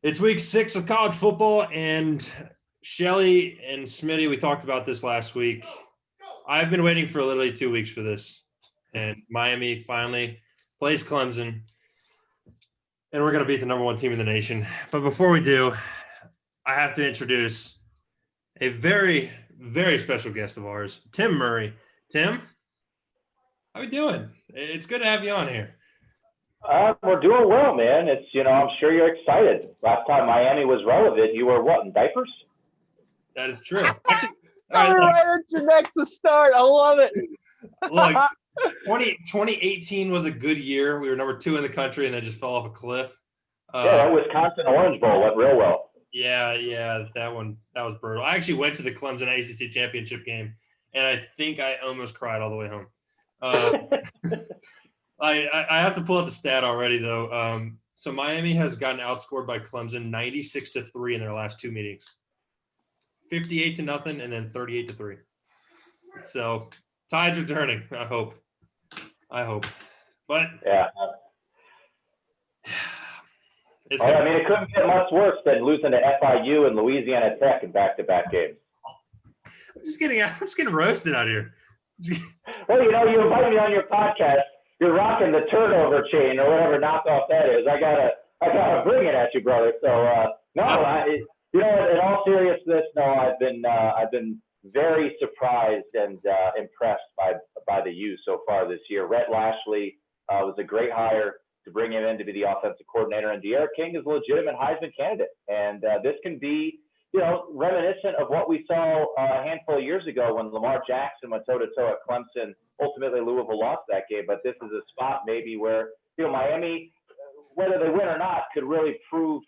It's week 6 of college football, and Shelly and Smitty, we talked about this last week. I've been waiting for literally 2 weeks for this, and Miami finally plays Clemson, and we're going to beat the number 1 team in the nation. But before we do, I have to introduce a very, very special guest of ours, Tim Murray. Tim, how we doing? It's good to have you on here. We're doing well, man. I'm sure you're excited. Last time Miami was relevant, you were what, in diapers? That is true. Actually, right at your neck to start. I love it. Look, 2018 was a good year. We were number 2 in the country and then just fell off a cliff. That Wisconsin Orange Bowl went real well. Yeah, that was brutal. I actually went to the Clemson ACC championship game, and I think I almost cried all the way home. I have to pull up the stat already, though. So Miami has gotten outscored by Clemson 96-3 in their last 2 meetings. 58-0 and then 38-3. So tides are turning. I hope. But yeah. It couldn't get much worse than losing to FIU and Louisiana Tech in back-to-back games. I'm just getting roasted out here. Well, you invite me on your podcast. You're rocking the turnover chain or whatever knockoff that is. I gotta bring it at you, brother. So in all seriousness, no, I've been very surprised and impressed by the U so far this year. Rhett Lashley was a great hire to bring him in to be the offensive coordinator, and De'Ara King is a legitimate Heisman candidate. And this can be, reminiscent of what we saw a handful of years ago when Lamar Jackson went toe-to-toe at Clemson. Ultimately, Louisville lost that game, but this is a spot maybe where, Miami, whether they win or not, could really prove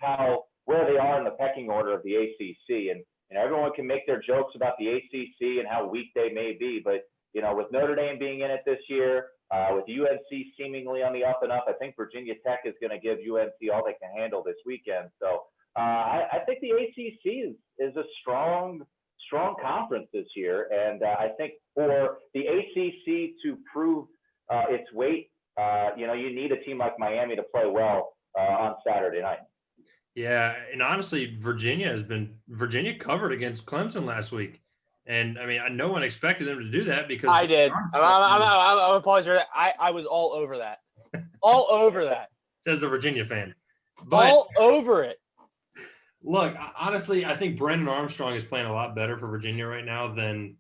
where they are in the pecking order of the ACC. And everyone can make their jokes about the ACC and how weak they may be, but, with Notre Dame being in it this year, with UNC seemingly on the up and up, I think Virginia Tech is going to give UNC all they can handle this weekend. So I think the ACC is a strong conference this year, and I think for the ACC to prove its weight, you need a team like Miami to play well on Saturday night. Yeah, and honestly, Virginia covered against Clemson last week. And, no one expected them to do that because I did. I'm apologizing. I was all over that. All over that. Says a Virginia fan. But, all over it. Look, honestly, I think Brendan Armstrong is playing a lot better for Virginia right now than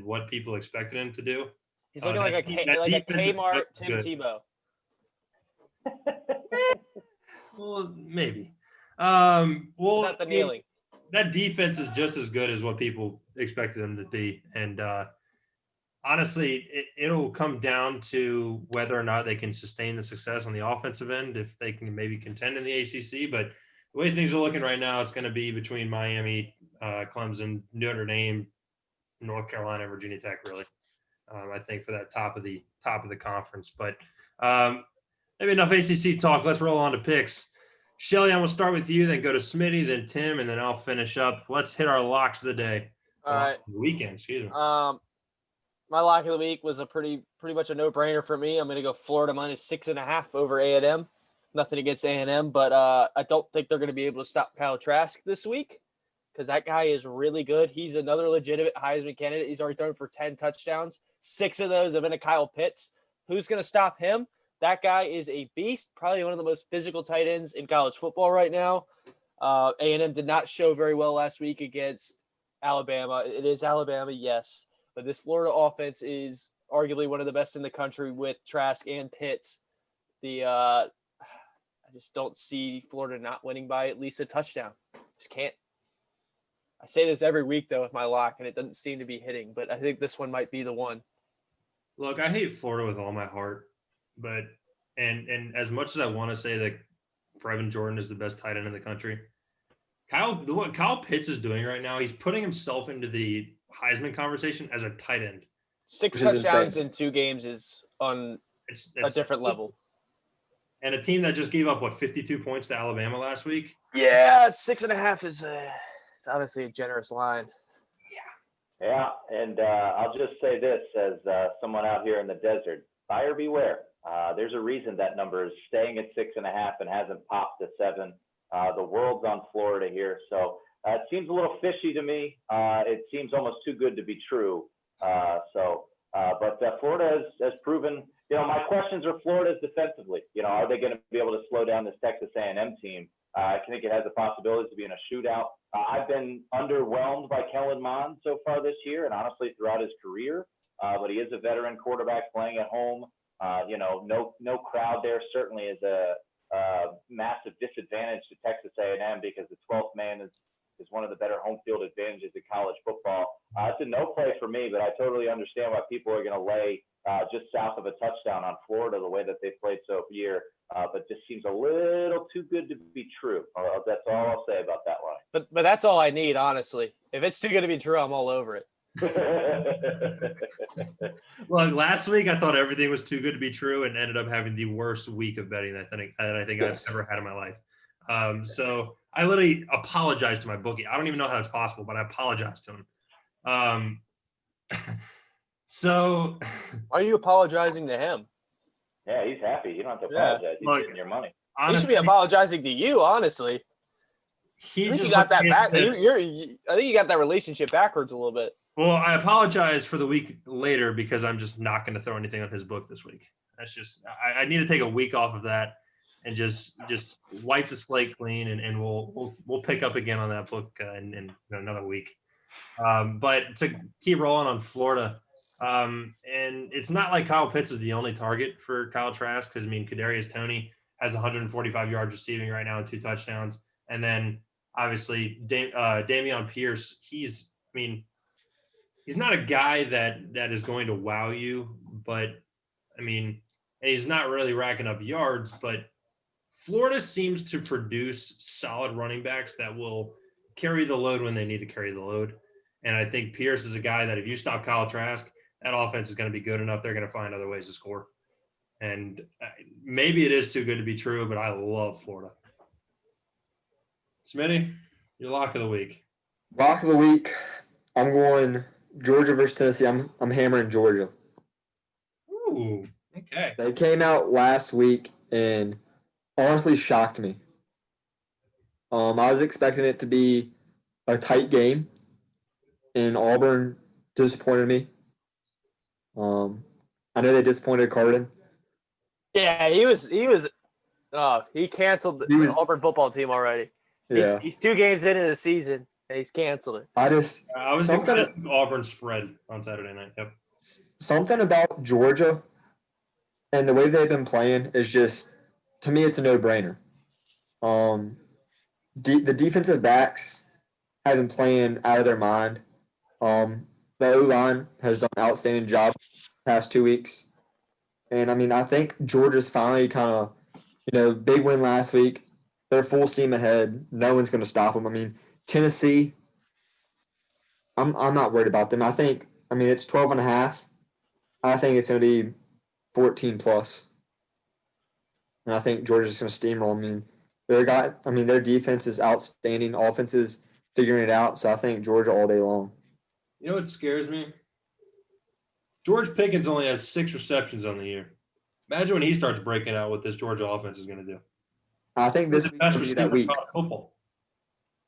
what people expected him to do. He's looking like a Kmart Tim Tebow. Well, maybe. Not the kneeling. That defense is just as good as what people expected them to be. And honestly, it'll come down to whether or not they can sustain the success on the offensive end, if they can maybe contend in the ACC. But the way things are looking right now, it's going to be between Miami, Clemson, Notre Dame, North Carolina, and Virginia Tech, really. I think for that top of the conference. But maybe enough ACC talk. Let's roll on to picks. Shelly, I'm going to start with you, then go to Smitty, then Tim, and then I'll finish up. Let's hit our locks of the day. All right. Weekend, excuse me. My lock of the week was a pretty much a no-brainer for me. I'm going to go Florida -6.5 over A&M. Nothing against A&M, but I don't think they're going to be able to stop Kyle Trask this week because that guy is really good. He's another legitimate Heisman candidate. He's already thrown for 10 touchdowns. 6 of those have been to Kyle Pitts. Who's going to stop him? That guy is a beast, probably one of the most physical tight ends in college football right now. A&M did not show very well last week against Alabama. It is Alabama, yes, but this Florida offense is arguably one of the best in the country with Trask and Pitts. I just don't see Florida not winning by at least a touchdown. Just can't. I say this every week, though, with my lock, and it doesn't seem to be hitting, but I think this one might be the one. Look, I hate Florida with all my heart. But and as much as I want to say that Brevin Jordan is the best tight end in the country, what Kyle Pitts is doing right now, he's putting himself into the Heisman conversation as a tight end. 6 touchdowns in 2 games is on a different level. And a team that just gave up 52 points to Alabama last week. Yeah, 6.5 is it's honestly a generous line. Yeah, and I'll just say this as someone out here in the desert: buyer beware. There's a reason that number is staying at 6.5 and hasn't popped to 7. The world's on Florida here. So it seems a little fishy to me. It seems almost too good to be true. But Florida has proven, my questions are Florida's defensively. Are they going to be able to slow down this Texas A&M team? I think it has the possibility to be in a shootout. I've been underwhelmed by Kellen Mond so far this year, and honestly throughout his career. But he is a veteran quarterback playing at home. No crowd there certainly is a massive disadvantage to Texas A&M because the 12th man is one of the better home field advantages in college football. It's a no play for me, but I totally understand why people are going to lay just south of a touchdown on Florida the way that they played so far. But just seems a little too good to be true. That's all I'll say about that line. But that's all I need, honestly. If it's too good to be true, I'm all over it. Look, last week I thought everything was too good to be true and ended up having the worst week of betting that I think I've ever had in my life. So I literally apologized to my bookie. I don't even know how it's possible, but I apologized to him. So are you apologizing to him? Yeah, he's happy. You don't have to apologize. He's getting your money. Honestly, he should be apologizing to you, honestly. I think you got that back. I think you got that relationship backwards a little bit. Well, I apologize for the week later because I'm just not going to throw anything on his book this week. That's just I need to take a week off of that and just wipe the slate clean, and we'll pick up again on that book in another week. But to keep rolling on Florida, and it's not like Kyle Pitts is the only target for Kyle Trask because Kadarius Toney has 145 yards receiving right now and 2 touchdowns, and then obviously Dameon Pierce. He's not a guy that is going to wow you, but and he's not really racking up yards, but Florida seems to produce solid running backs that will carry the load when they need to carry the load. And I think Pierce is a guy that if you stop Kyle Trask, that offense is going to be good enough. They're going to find other ways to score. And maybe it is too good to be true, but I love Florida. Smitty, your lock of the week. Lock of the week. I'm going Georgia versus Tennessee. I'm hammering Georgia. Ooh, okay. They came out last week and honestly shocked me. I was expecting it to be a tight game, and Auburn disappointed me. I know they disappointed Cardin. Yeah, he canceled the Auburn football team already. Yeah. He's 2 games into the season, and he's canceled it. I was thinking Auburn spread on Saturday night. Yep. Something about Georgia and the way they've been playing is just, to me, it's a no-brainer. The defensive backs have been playing out of their mind. The O-line has done an outstanding job the past 2 weeks. And, I think Georgia's finally kind of, big win last week. They're full steam ahead. No one's going to stop them. Tennessee, I'm not worried about them. It's 12.5. I think it's going to be 14+. And I think Georgia's going to steamroll. Their defense is outstanding. Offense is figuring it out. So I think Georgia all day long. You know what scares me? George Pickens only has 6 receptions on the year. Imagine when he starts breaking out what this Georgia offense is going to do. I think this week is going to be that week.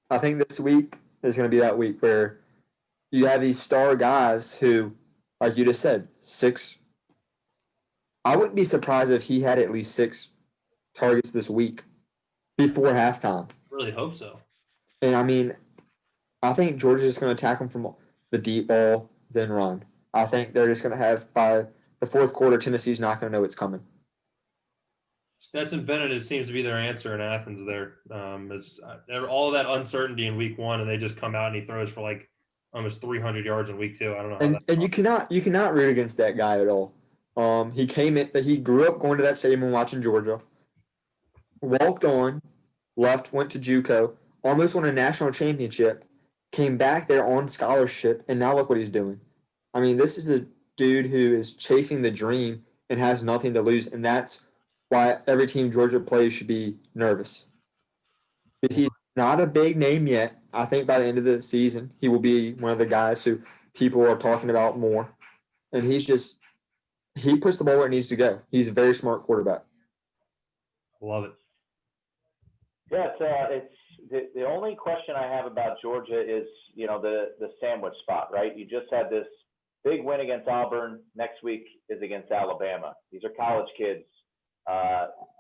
I think this week is going to be that week where you have these star guys who, like you just said, 6. I wouldn't be surprised if he had at least 6 targets this week before halftime. Really hope so. And I think Georgia's just going to attack them from the deep ball, then run. I think they're just going to have, by the fourth quarter, Tennessee's not going to know it's coming. Stetson Bennett, it seems to be their answer in Athens there. All that uncertainty in week 1, and they just come out and he throws for like almost 300 yards in week 2. I don't know. And you cannot root against that guy at all. He grew up going to that stadium and watching Georgia. Walked on, left, went to JUCO, almost won a national championship, came back there on scholarship, and now look what he's doing. This is a dude who is chasing the dream and has nothing to lose, and that's why every team Georgia plays should be nervous. Because he's not a big name yet. I think by the end of the season, he will be one of the guys who people are talking about more. And he puts the ball where it needs to go. He's a very smart quarterback. Love it. Yeah, it's the only question I have about Georgia is, the sandwich spot, right? You just had this big win against Auburn. Next week is against Alabama. These are college kids.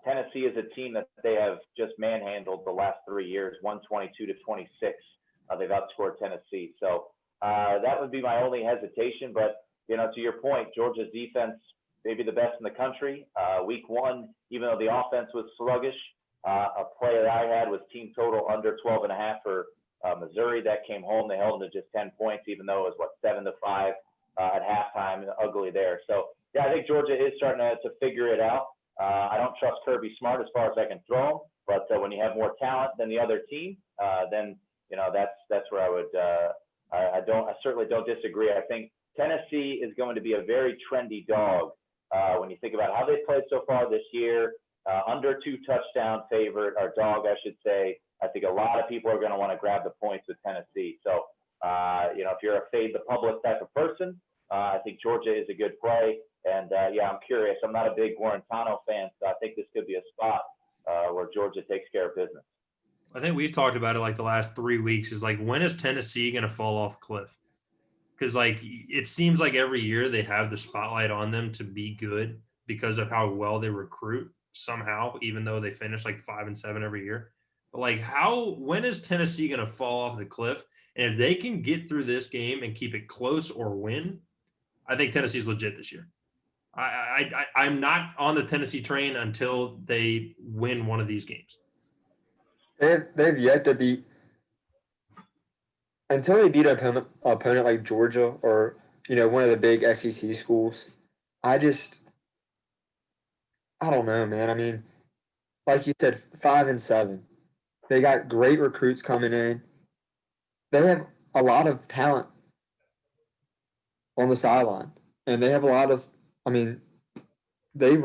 Tennessee is a team that they have just manhandled the last 3 years, 122-26. They've outscored Tennessee. So that would be my only hesitation. But, to your point, Georgia's defense may be the best in the country. Week one, even though the offense was sluggish, a play that I had was team total under 12.5 for Missouri. That came home. They held them to just 10 points, even though it was, 7-5 at halftime. Ugly there. So, yeah, I think Georgia is starting to figure it out. I don't trust Kirby Smart as far as I can throw him, but when you have more talent than the other team, then that's where I would. I certainly don't disagree. I think Tennessee is going to be a very trendy dog when you think about how they've played so far this year. Under 2 touchdown favorite or dog, I should say. I think a lot of people are going to want to grab the points with Tennessee. So if you're a fade the public type of person, I think Georgia is a good play. And I'm curious. I'm not a big Guarantano fan, so I think this could be a spot where Georgia takes care of business. I think we've talked about it like the last 3 weeks is like, when is Tennessee going to fall off a cliff? Because it seems like every year they have the spotlight on them to be good because of how well they recruit somehow, even though they finish like 5-7 every year. But when is Tennessee going to fall off the cliff? And if they can get through this game and keep it close or win, I think Tennessee's legit this year. I'm not on the Tennessee train until they win one of these games. They've yet to beat until they beat an opponent like Georgia or one of the big SEC schools. I don't know, man. I mean, like you said, 5-7. They got great recruits coming in. They have a lot of talent on the sideline, and they have a lot of. Their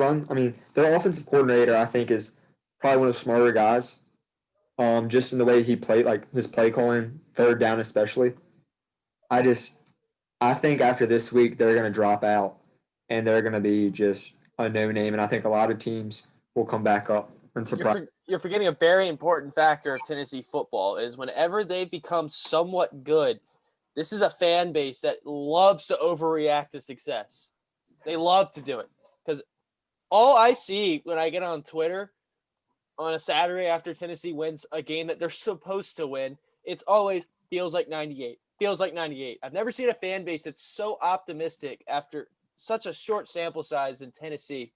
offensive coordinator, I think, is probably one of the smarter guys. Just in the way he played, like his play calling, third down especially. I think after this week they're going to drop out, and they're going to be just a no name. And I think a lot of teams will come back up and surprise. You're forgetting a very important factor of Tennessee football is whenever they become somewhat good, this is a fan base that loves to overreact to success. They love to do it because all I see when I get on Twitter on a Saturday after Tennessee wins a game that they're supposed to win, it's always feels like 98. Feels like 98. I've never seen a fan base that's so optimistic after such a short sample size in Tennessee.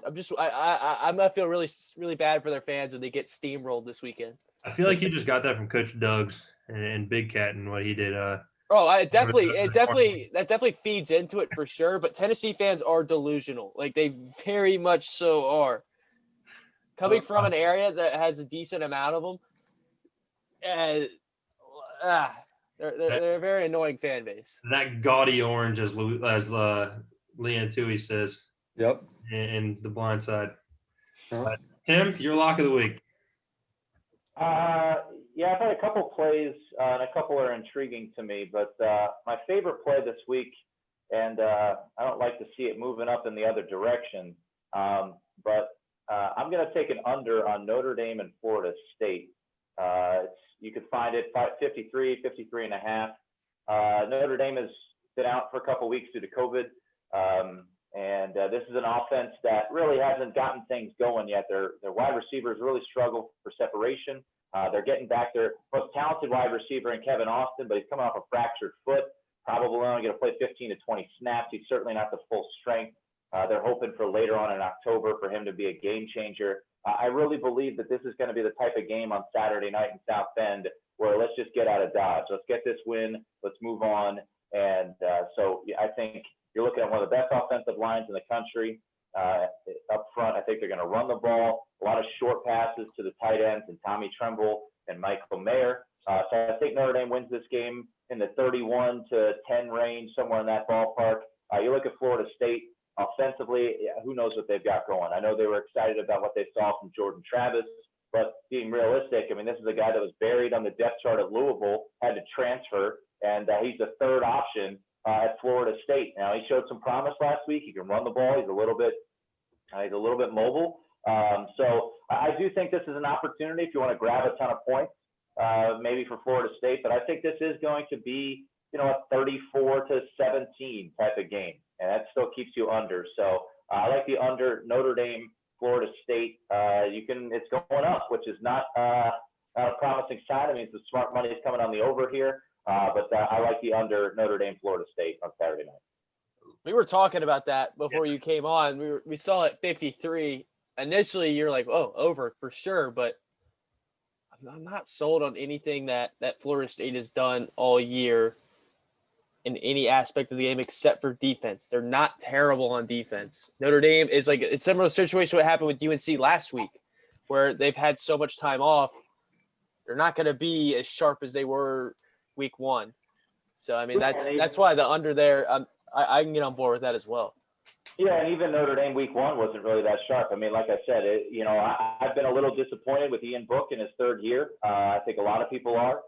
I'm gonna feel really, really bad for their fans when they get steamrolled this weekend. I feel like you just got that from Coach Doug's and Big Cat and what he did. That definitely feeds into it for sure. But Tennessee fans are delusional. Like they very much so are. Coming from an area that has a decent amount of them, they're a very annoying fan base. That gaudy orange, as Leanne Tui says. Yep. In The Blind Side. Huh? Tim, your lock of the week. I've had a couple plays, and a couple are intriguing to me. But my favorite play this week, and I don't like to see it moving up in the other direction, but I'm going to take an under on Notre Dame and Florida State. You could find it 53.5. Notre Dame has been out for a couple weeks due to COVID. And this is an offense that really hasn't gotten things going yet. Their wide receivers really struggle for separation. They're getting back their most talented wide receiver in Kevin Austin, but he's coming off a fractured foot. Probably only going to play 15 to 20 snaps. He's certainly not the full strength. They're hoping for later on in October for him to be a game changer. I really believe that this is going to be the type of game on Saturday night in South Bend where let's just get out of Dodge. Let's get this win. Let's move on. And I think you're looking at one of the best offensive lines in the country. Up front, I think they're going to run the ball. A lot of short passes to the tight ends and Tommy Tremble and Michael Mayer. So I think Notre Dame wins this game in the 31-10 range, somewhere in that ballpark. You look at Florida State offensively, who knows what they've got going. I know they were excited about what they saw from Jordan Travis, but being realistic, I mean, this is a guy that was buried on the depth chart at Louisville, had to transfer, and he's the third option at Florida State. Now, he showed some promise last week. He can run the ball. He's a little bit mobile. So I do think this is an opportunity if you want to grab a ton of points, maybe for Florida State. But I think this is going to be, a 34-17 type of game, and that still keeps you under. So I like the under Notre Dame, Florida State. It's going up, which is not a promising sign. I mean, the smart money is coming on the over here, but I like the under Notre Dame, Florida State on Saturday night. We were talking about that before you came on. We saw it 53. Initially, you're like, oh, over for sure, but I'm not sold on anything that Florida State has done all year in any aspect of the game except for defense. They're not terrible on defense. Notre Dame is like it's similar situation what happened with UNC last week, where they've had so much time off. They're not going to be as sharp as they were week one. So I mean that's why the under there. I can get on board with that as well. Yeah, and even Notre Dame week one wasn't really that sharp. I mean, like I said, I've been a little disappointed with Ian Book in his third year. I think a lot of people are.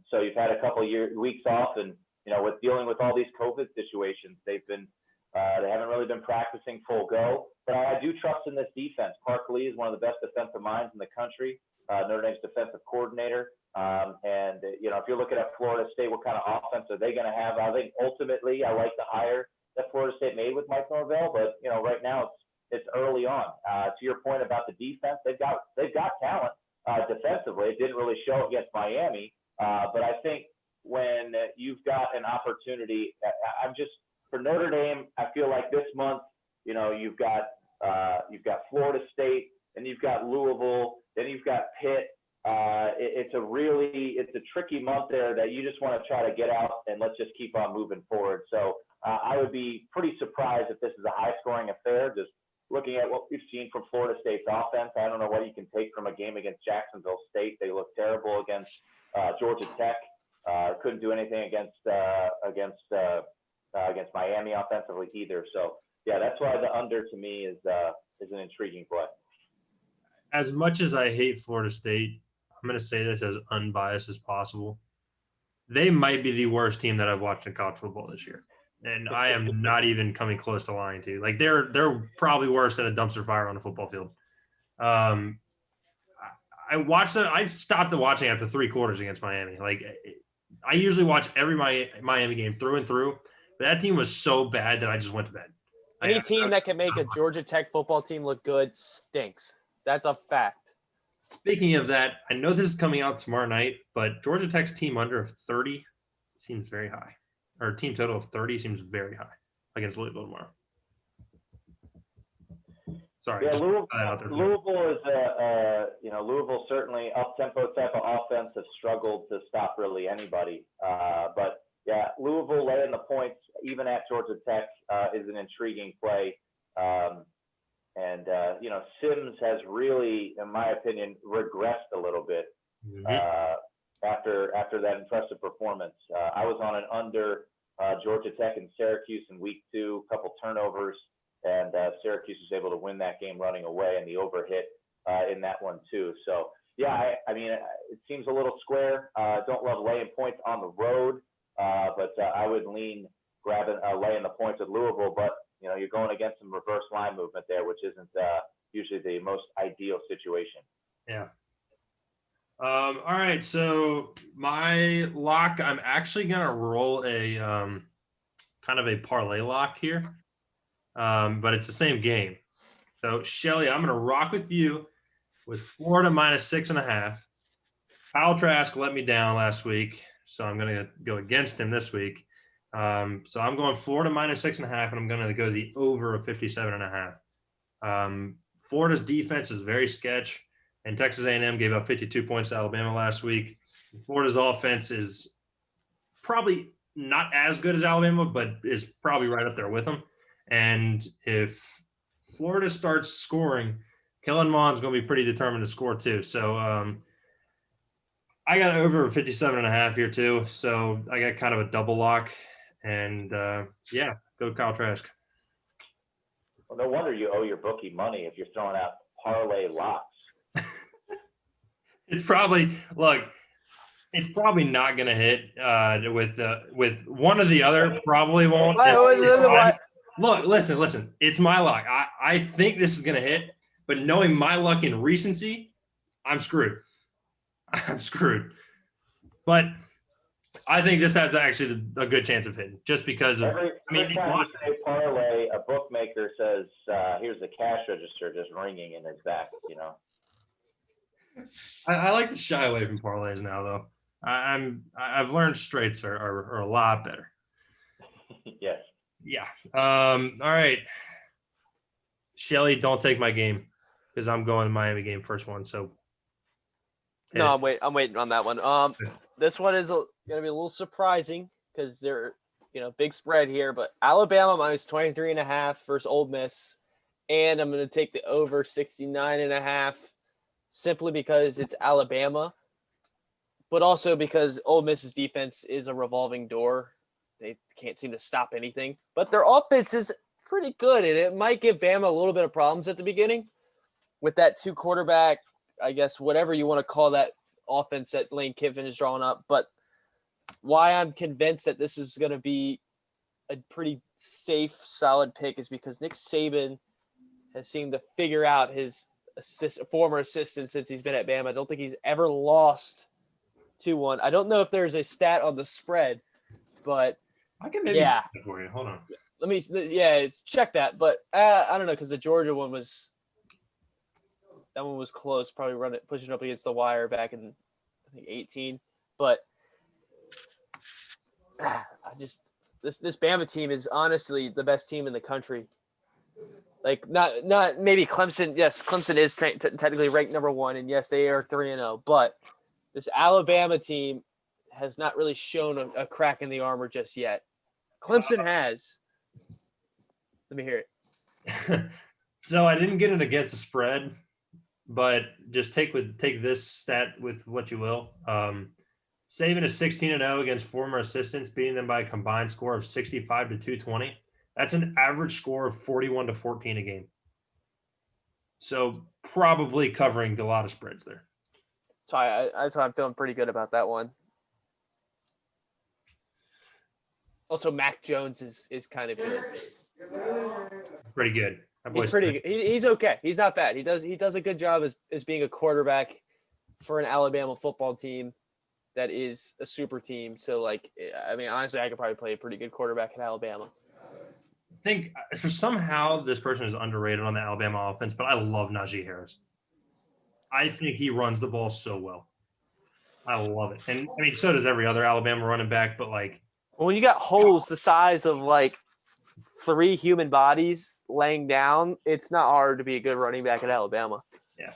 So you've had a couple weeks off, and with dealing with all these COVID situations, they haven't really been practicing full go. But I do trust in this defense. Park Lee is one of the best defensive minds in the country. Notre Dame's defensive coordinator. And if you're looking at Florida State, what kind of offense are they going to have? I think ultimately I like the hire that Florida State made with Mike Norvell, but right now it's early on. To your point about the defense, they've got talent defensively. It didn't really show against Miami, but I think when you've got an opportunity, for Notre Dame, I feel like this month, you've got Florida State, and you've got Louisville, then you've got Pitt. It's a tricky month there that you just want to try to get out and let's just keep on moving forward. So I would be pretty surprised if this is a high-scoring affair. Just looking at what we've seen from Florida State's offense, I don't know what you can take from a game against Jacksonville State. They looked terrible against Georgia Tech. Couldn't do anything against Miami offensively either. So yeah, that's why the under to me is an intriguing play. As much as I hate Florida State, I'm going to say this as unbiased as possible. They might be the worst team that I've watched in college football this year. And I am not even coming close to lying to you. Like they're probably worse than a dumpster fire on a football field. I watched it. I stopped watching after 3 quarters against Miami. Like I usually watch every Miami game through and through. But that team was so bad that I just went to bed. Any team that can make a Georgia Tech football team look good stinks. That's a fact. Speaking of that, I know this is coming out tomorrow night, but Georgia Tech's team under of 30 seems very high. Or team total of 30 seems very high against Louisville tomorrow. Sorry. Yeah, Louisville is Louisville certainly up-tempo type of offense has struggled to stop really anybody. But yeah, Louisville laying the points even at Georgia Tech is an intriguing play. Sims has really, in my opinion, regressed a little bit after that impressive performance. I was on an under Georgia Tech and Syracuse in week 2, a couple turnovers, and Syracuse was able to win that game running away, and the over hit in that one too. So yeah, I mean, it seems a little square. Don't love laying points on the road, but I would lean laying the points at Louisville, but you're going against some reverse line movement there, which isn't usually the most ideal situation. Yeah. All right. So my lock, I'm actually going to roll a kind of a parlay lock here, but it's the same game. So Shelly, I'm going to rock with you with Florida minus 6.5. Kyle Trask let me down last week, so I'm going to go against him this week. So I'm going Florida minus 6.5, and I'm going to go the over of 57.5. Florida's defense is very sketch, and Texas A&M gave up 52 points to Alabama last week. Florida's offense is probably not as good as Alabama, but is probably right up there with them. And if Florida starts scoring, Kellen Mond's going to be pretty determined to score too. So I got over 57.5 here too. So I got kind of a double lock. And, go Kyle Trask. Well, no wonder you owe your bookie money if you're throwing out parlay locks. It's probably not going to hit with one or the other. Probably won't. Look, listen. It's my lock. I think this is going to hit. But knowing my luck in recency, I'm screwed. I'm screwed. But I think this has actually a good chance of hitting, just because of. Every he time blocked you say parlay, a bookmaker says, "Here's the cash register just ringing in his back." You know. I like to shy away from parlays now, though. I've learned straights are a lot better. Yes. Yeah. All right. Shelly, don't take my game because I'm going to Miami game first one. So. No, I'm waiting on that one. This one is going to be a little surprising because they're, big spread here, but Alabama minus 23.5 versus Ole Miss. And I'm going to take the over 69.5 simply because it's Alabama, but also because Ole Miss's defense is a revolving door. They can't seem to stop anything, but their offense is pretty good, and it might give Bama a little bit of problems at the beginning with that 2 quarterback, I guess, whatever you want to call that offense that Lane Kiffin is drawing up. But why I'm convinced that this is going to be a pretty safe, solid pick is because Nick Saban has seemed to figure out his former assistant since he's been at Bama. I don't think he's ever lost 2-1. I don't know if there's a stat on the spread, but I can maybe check it for you. Hold on. Check that. But I don't know, because the Georgia one was close, probably pushing up against the wire back in I think 18. But this Bama team is honestly the best team in the country. Like not maybe Clemson. Yes, Clemson is technically ranked number 1, and yes, they are 3-0. But this Alabama team has not really shown a crack in the armor just yet. Clemson has. Let me hear it. So I didn't get it against the spread, but just take this stat with what you will. Saban is 16-0 against former assistants, beating them by a combined score of 65 to 220. That's an average score of 41 to 14 a game. So probably covering a lot of spreads there. So that's why I'm feeling pretty good about that one. Also, Mac Jones is kind of good. Pretty good. He's pretty good. He's okay. He's not bad. He does a good job as being a quarterback for an Alabama football team that is a super team. So, honestly, I could probably play a pretty good quarterback at Alabama. I think for somehow this person is underrated on the Alabama offense, but I love Najee Harris. I think he runs the ball so well. I love it. And, so does every other Alabama running back, but when you got holes the size of 3 human bodies laying down, it's not hard to be a good running back at Alabama. Yeah,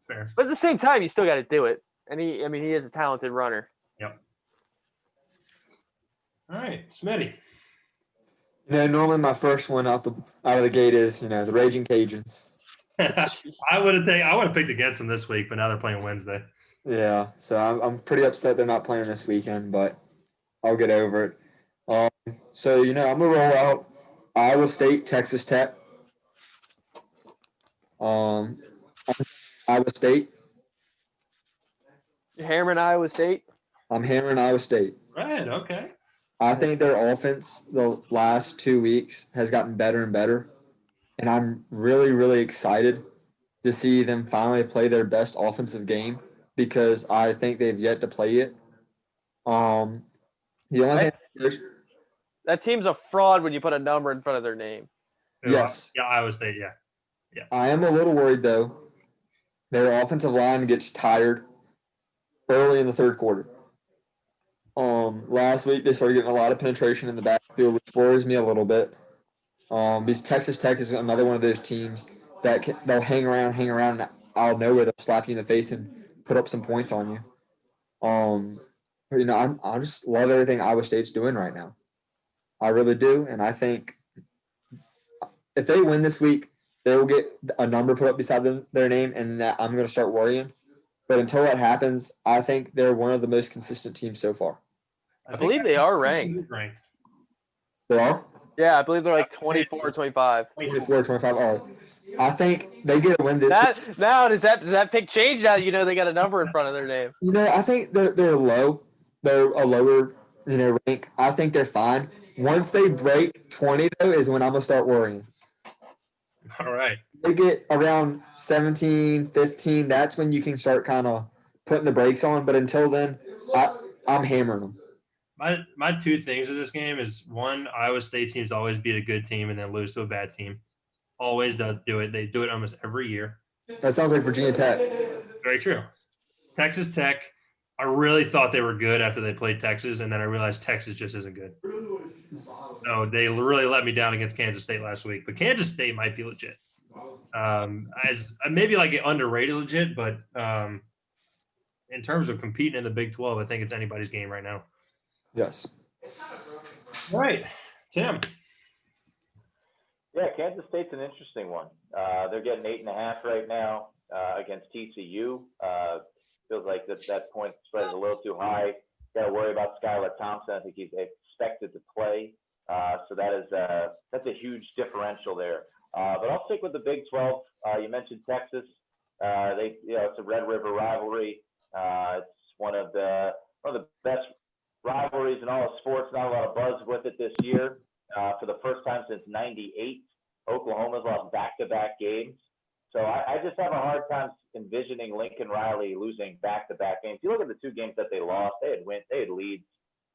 fair. But at the same time, you still got to do it. And he is a talented runner. Yep. All right, Smitty. Normally my first one out of the gate is, the Raging Cajuns. I would have picked against them this week, but now they're playing Wednesday. Yeah, so I'm pretty upset they're not playing this weekend, but I'll get over it. So, I'm going to roll out Iowa State, Texas Tech. Iowa State. You're hammering Iowa State? I'm hammering Iowa State. Right, okay. I think their offense the last 2 weeks has gotten better and better. And I'm really, really excited to see them finally play their best offensive game because I think they've yet to play it. The only thing that team's a fraud when you put a number in front of their name. Yes. Yeah, Iowa State, yeah. I am a little worried, though. Their offensive line gets tired early in the third quarter. Last week, they started getting a lot of penetration in the backfield, which worries me a little bit. Because Texas Tech is another one of those teams that they'll hang around, and out of nowhere, they'll slap you in the face and put up some points on you. I just love everything Iowa State's doing right now. I really do, and I think if they win this week, they will get a number put up beside their name, and that I'm going to start worrying. But until that happens, I think they're one of the most consistent teams so far. I believe they are ranked. They are? Yeah, I believe they're 24 or 25. 24 or 25. All right. I think they get a win this week. Now, does that pick change now? They got a number in front of their name. I think they're low. They're a lower, rank. I think they're fine. Once they break 20, though, is when I'm going to start worrying. All right. they get around 17, 15, that's when you can start kind of putting the brakes on. But until then, I'm hammering them. My two things of this game is one, Iowa State teams always beat a good team and then lose to a bad team. Always does do it. They do it almost every year. That sounds like Virginia Tech. Very true. Texas Tech, I really thought they were good after they played Texas, and then I realized Texas just isn't good. No, they really let me down against Kansas State last week, but Kansas State might be legit. As maybe like underrated legit, but in terms of competing in the Big 12, I think it's anybody's game right now. Yes. All right, Tim. Yeah, Kansas State's an interesting one. They're getting 8.5 right now against TCU. Feels like that point spread is a little too high. Got to worry about Skylar Thompson. I think he's expected to play, so that's a huge differential there. But I'll stick with the Big 12. You mentioned Texas. It's a Red River rivalry. It's one of the best rivalries in all of sports. Not a lot of buzz with it this year. For the first time since '98, Oklahoma's lost back-to-back games. So I just have a hard time envisioning Lincoln Riley losing back-to-back games. You look at the two games that they lost; they had leads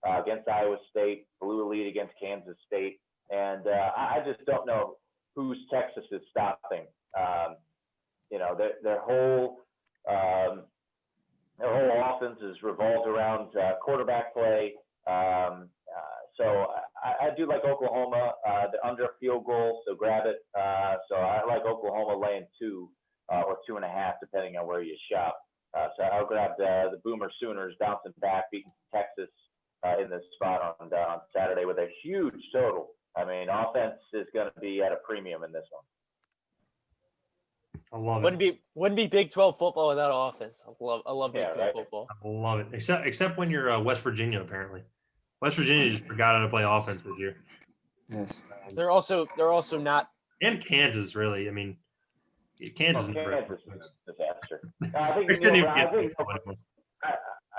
against Iowa State, blew a lead against Kansas State, and I just don't know who's Texas is stopping. Their whole offense is revolved around quarterback play. So I do like Oklahoma. The under field goal, so grab it. So I like Oklahoma laying 2 or 2.5, depending on where you shop. So I'll grab the Boomer Sooners bouncing back, beating Texas in this spot on Saturday with a huge total. I mean, offense is going to be at a premium in this one. I love it. Wouldn't be Big 12 football without offense. I love Big 12 football. I love it. Except when you're West Virginia, apparently. West Virginia just forgot how to play offense this year. Yes. They're also not. And Kansas, really. I mean, Kansas is a disaster. I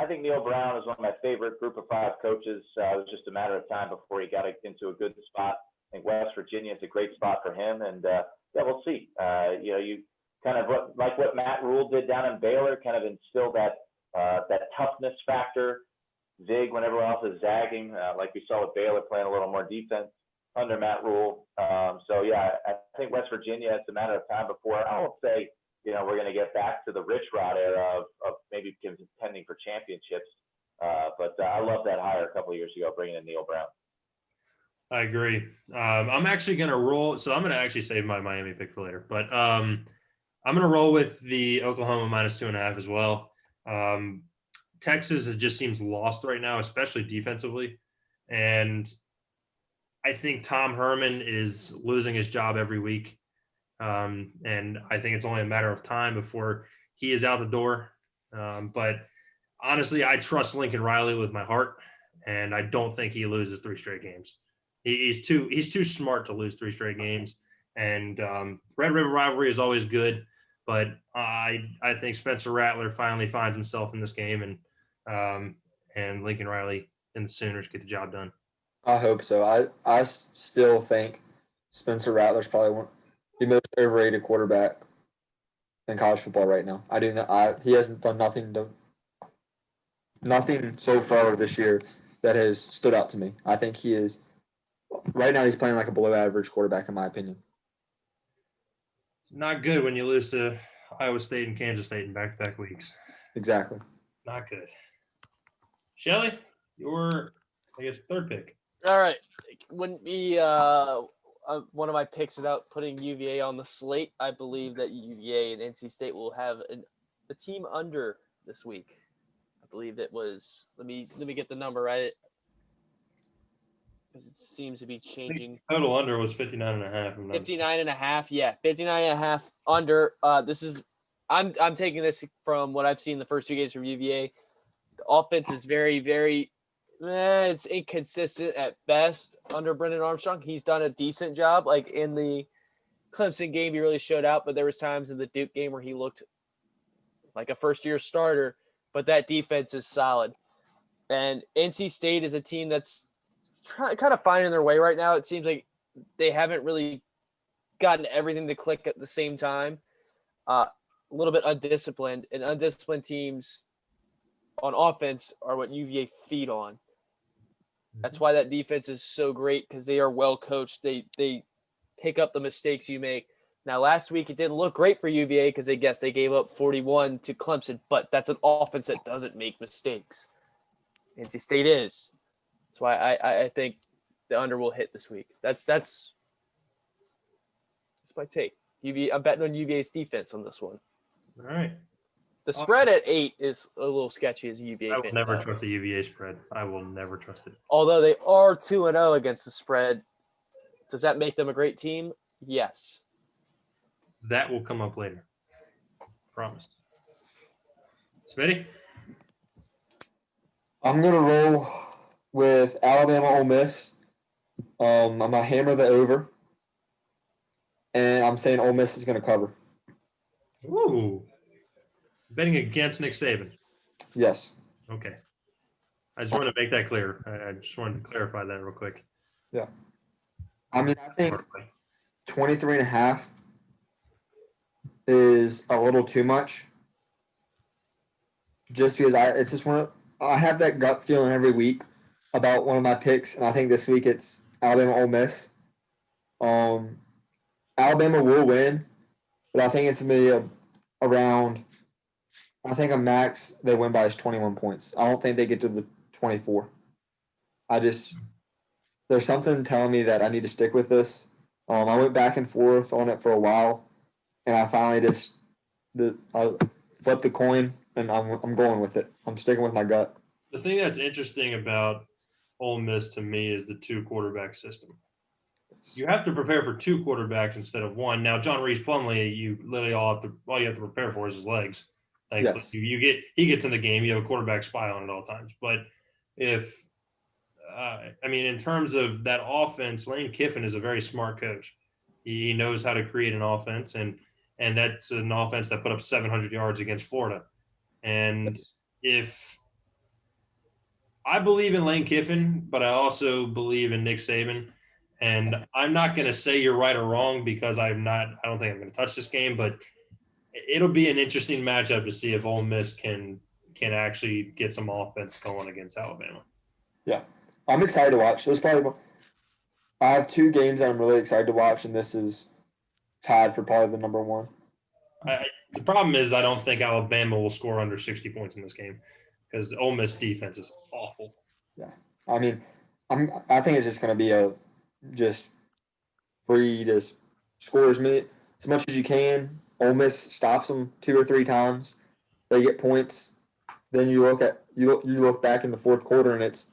think Neil Brown is one of my favorite Group of 5 coaches. It was just a matter of time before he got into a good spot. I think West Virginia is a great spot for him, and we'll see. You kind of like what Matt Rule did down in Baylor, kind of instilled that toughness factor. Zig when everyone else is zagging, like we saw with Baylor playing a little more defense under Matt Rule. I think West Virginia, it's a matter of time before I won't say, we're going to get back to the Rich Rod era of maybe contending for championships. But I love that hire a couple of years ago, bringing in Neil Brown. I agree. I'm actually going to roll. So I'm going to actually save my Miami pick for later, but I'm going to roll with the Oklahoma -2.5 as well. Texas just seems lost right now, especially defensively. And I think Tom Herman is losing his job every week. And I think it's only a matter of time before he is out the door. But honestly, I trust Lincoln Riley with my heart, and I don't think he loses 3 straight games. He's too smart to lose 3 straight games. And Red River rivalry is always good, but I think Spencer Rattler finally finds himself in this game, and Lincoln Riley and the Sooners get the job done. I hope so. I still think Spencer Rattler's probably the most overrated quarterback in college football right now. I do not. He hasn't done nothing so far this year that has stood out to me. I think he is right now. He's playing like a below average quarterback, in my opinion. It's not good when you lose to Iowa State and Kansas State in back-to-back weeks. Exactly. Not good. Shelly, your, third pick. All right. Wouldn't be one of my picks without putting UVA on the slate. I believe that UVA and NC State will have a team under this week. I believe it was – let me get the number right because it seems to be changing. Total under was 59.5. 59.5, yeah. 59.5 under. I'm taking this from what I've seen the first 2 games from UVA. The offense is very, very it's inconsistent at best under Brendan Armstrong. He's done a decent job. Like in the Clemson game, he really showed out, but there was times in the Duke game where he looked like a first-year starter, but that defense is solid. And NC State is a team that's kind of finding their way right now. It seems like they haven't really gotten everything to click at the same time. A little bit undisciplined, and undisciplined teams on offense are what UVA feed on. That's why that defense is so great, because they are well coached. They pick up the mistakes you make. Now, last week it didn't look great for UVA because they gave up 41 to Clemson, but that's an offense that doesn't make mistakes. NC State is. That's why I think the under will hit this week. That's my take. I'm betting on UVA's defense on this one. All right. The spread at 8 is a little sketchy as a UVA I fan. will never trust the UVA spread. I will never trust it. Although they are 2-0 against the spread, does that make them a great team? Yes. That will come up later. Promised. Smitty? I'm gonna roll with Alabama Ole Miss. I'm gonna hammer the over, and I'm saying Ole Miss is gonna cover. Ooh. Betting against Nick Saban. Yes. Okay. I just wanted to make that clear. I just wanted to clarify that real quick. Yeah. I mean, I think 23.5 is a little too much. Just because it's just I have that gut feeling every week about one of my picks, and I think this week it's Alabama Ole Miss. Alabama will win, but I think it's gonna be around. I think a max they win by is 21 points. I don't think they get to the 24. There's something telling me that I need to stick with this. I went back and forth on it for a while, and I finally I flipped the coin, and I'm going with it. I'm sticking with my gut. The thing that's interesting about Ole Miss to me is the 2-quarterback system. You have to prepare for 2 quarterbacks instead of 1. Now, John Reese Plumlee, you literally all you have to prepare for is his legs. Thankfully, Yes. he gets in the game. You have a quarterback spy on at all times. But if in terms of that offense, Lane Kiffin is a very smart coach. He knows how to create an offense, and that's an offense that put up 700 yards against Florida. And Yes. if I believe in Lane Kiffin, but I also believe in Nick Saban. And I'm not going to say you're right or wrong because I don't think I'm going to touch this game, but it'll be an interesting matchup to see if Ole Miss can actually get some offense going against Alabama. Yeah. I'm excited to watch. I have 2 games that I'm really excited to watch, and this is tied for probably the number 1. The problem is I don't think Alabama will score under 60 points in this game because Ole Miss defense is awful. Yeah. I mean, I think it's just going to be just free to score as much as you can. Ole Miss stops them 2 or 3 times. They get points. Then you look back in the fourth quarter, and it's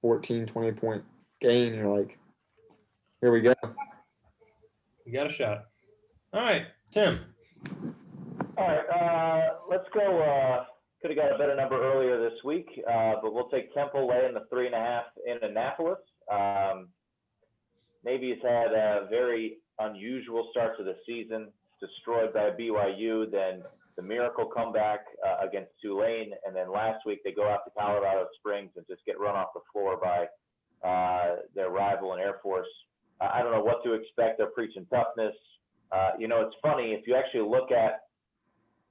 14, 20 point game. And you're like, here we go. You got a shot. All right, Tim. All right, let's go. Could have got a better number earlier this week, but we'll take Temple laying the 3.5 in Annapolis. Navy's had a very unusual start to the season, destroyed by BYU, then the miracle comeback against Tulane, and then last week they go out to Colorado Springs and just get run off the floor by their rival in Air Force. I don't know what to expect. They're preaching toughness. It's funny, if you actually look at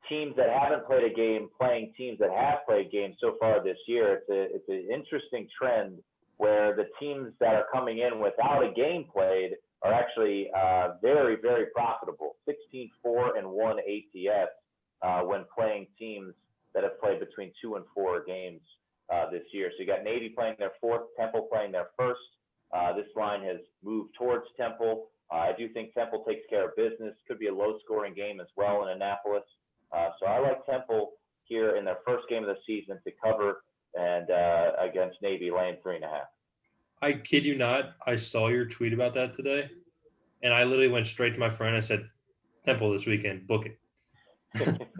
teams that haven't played a game playing teams that have played games so far this year, it's an interesting trend where the teams that are coming in without a game played are actually very, very profitable. 16-4-1 ATS when playing teams that have played between 2 and 4 games this year. So you got Navy playing their 4th, Temple playing their 1st. This line has moved towards Temple. I do think Temple takes care of business. Could be a low-scoring game as well in Annapolis. So I like Temple here in their first game of the season to cover and against Navy laying 3.5. I kid you not. I saw your tweet about that today, and I literally went straight to my friend. I said, Temple this weekend, book it.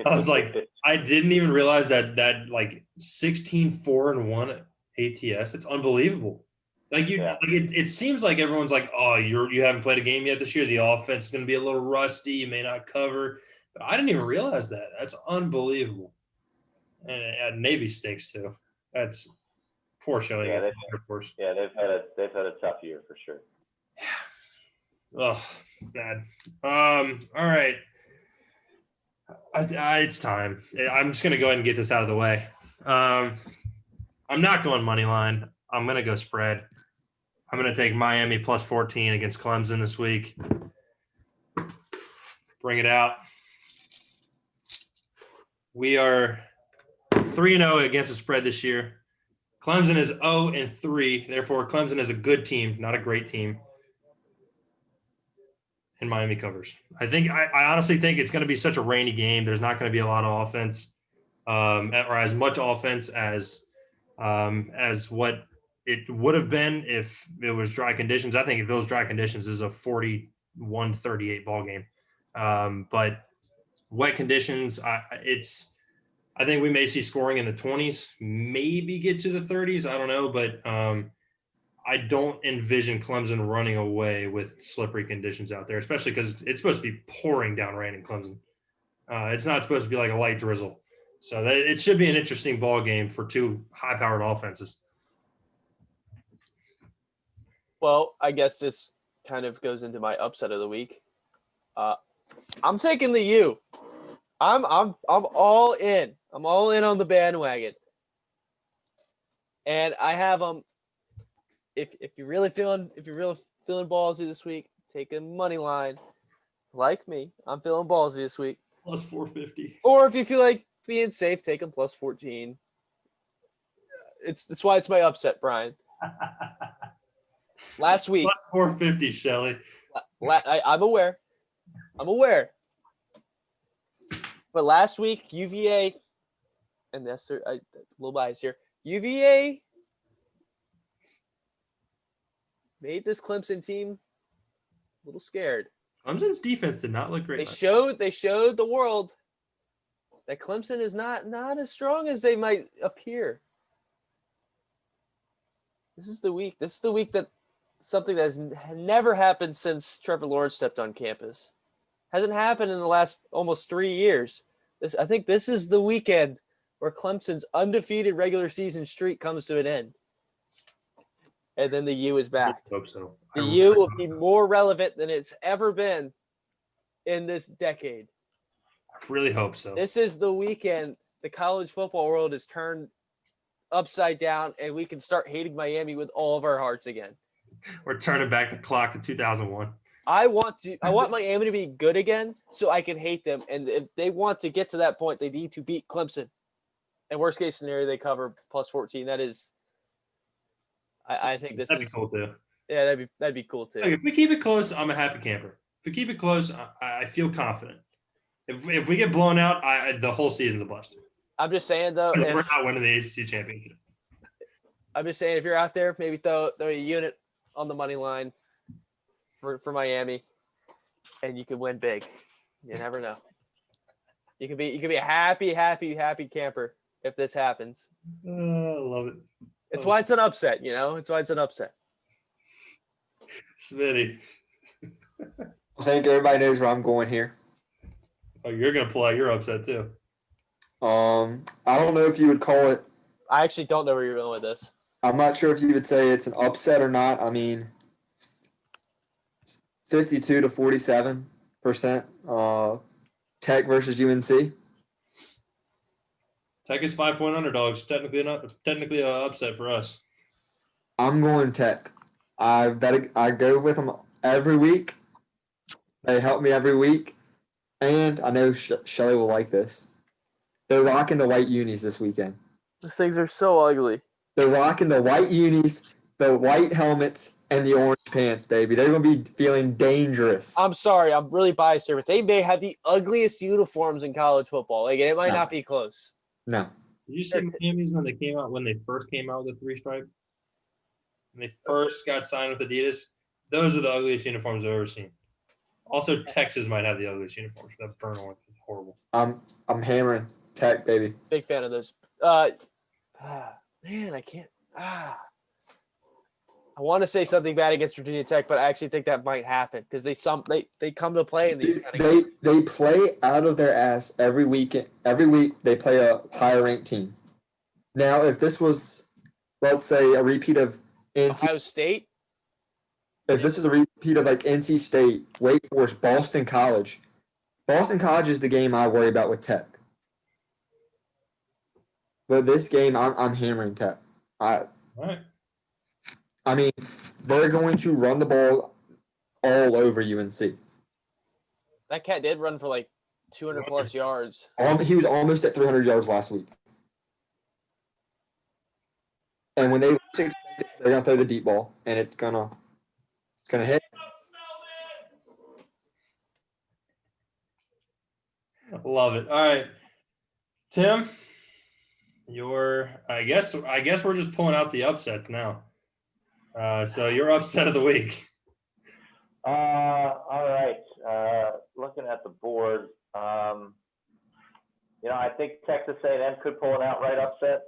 I was like, I didn't even realize that like 16-4-1 ATS. It's unbelievable. It seems like everyone's like, oh, you haven't played a game yet this year. The offense is going to be a little rusty. You may not cover. But I didn't even realize that. That's unbelievable. And Navy stinks too. That's poor showing. Yeah, they've had a tough year for sure. Oh, it's bad. All right. It's time. I'm just gonna go ahead and get this out of the way. I'm not going money line. I'm gonna go spread. I'm gonna take Miami plus 14 against Clemson this week. Bring it out. We are 3-0 against the spread this year. Clemson is 0-3. Therefore, Clemson is a good team, not a great team. And Miami covers. I honestly think it's going to be such a rainy game. There's not going to be a lot of offense, or as much offense as what it would have been if it was dry conditions. I think if it was dry conditions, this is a 41-38 ball game. But wet conditions, I think we may see scoring in the 20s, maybe get to the 30s. I don't know, but I don't envision Clemson running away with slippery conditions out there, especially because it's supposed to be pouring down rain in Clemson. It's not supposed to be like a light drizzle. So it should be an interesting ball game for two high-powered offenses. Well, I guess this kind of goes into my upset of the week. I'm taking the U. I'm all in. I'm all in on the bandwagon. And I have them. If you're really feeling ballsy this week, take a money line. Like me, I'm feeling ballsy this week. Plus 450. Or if you feel like being safe, take them plus 14. That's why it's my upset, Brian. Last week, Plus 450, Shelly. I'm aware. But last week, UVA, and that's a little bias here. UVA made this Clemson team a little scared. Clemson's defense did not look great. They showed the world that Clemson is not as strong as they might appear. This is the week that something that has never happened since Trevor Lawrence stepped on campus. Hasn't happened in the last almost 3 years. I think this is the weekend where Clemson's undefeated regular season streak comes to an end. And then the U is back. I hope so. The U will be more relevant than it's ever been in this decade. I really hope so. This is the weekend the college football world is turned upside down, and we can start hating Miami with all of our hearts again. We're turning back the clock to 2001. I want Miami to be good again so I can hate them. And if they want to get to that point, they need to beat Clemson. And worst case scenario, they cover plus 14. That is, I think this That'd is be cool too. Yeah, that'd be cool too. If we keep it close, I'm a happy camper. If we keep it close, I feel confident. If we get blown out, the whole season's a bust. I'm just saying though, We're not winning the ACC championship. I'm just saying if you're out there, maybe throw a unit on the money line for Miami, and you could win big. You never know. You could be a happy camper if this happens. I love it. It's why it's an upset, you know. It's why it's an upset. Smitty. I think everybody knows where I'm going here. Oh, you're gonna pull out your upset too. I don't know if you would call it. I actually don't know where you're going with this. I'm not sure if you would say it's an upset or not. I mean, 52 to 47%. Tech versus UNC. Tech is 5-point underdogs. Technically an upset for us. I'm going Tech. I go with them every week. They help me every week, and I know Shelly will like this. They're rocking the white unis this weekend. These things are so ugly. They're rocking the white unis, the white helmets, and the orange pants, baby. They're going to be feeling dangerous. I'm sorry, I'm really biased here, but they may have the ugliest uniforms in college football. Like, it might not be close. No. Did you see Miami's when they first came out with the 3-stripe? When they first got signed with Adidas? Those are the ugliest uniforms I've ever seen. Also, Texas might have the ugliest uniforms. That burn orange is horrible. I'm hammering Tech, baby. Big fan of those. Man, I can't. I want to say something bad against Virginia Tech, but I actually think that might happen because they come to play in these kind of games. They play out of their ass every weekend. Every week they play a higher ranked team. Now, if this was, let's say, a repeat of Ohio State. If this is a repeat repeat of like NC State, Wake Forest, Boston College. Boston College is the game I worry about with Tech. But this game, I'm hammering Tech. All right. I mean, they're going to run the ball all over UNC. That cat did run for like 200 plus yards. He was almost at 300 yards last week. And when they least expect it, they're gonna throw the deep ball, and it's gonna hit. Love it. All right, Tim, I guess we're just pulling out the upsets now. So your upset of the week. All right. Looking at the board, I think Texas A&M could pull an outright upset.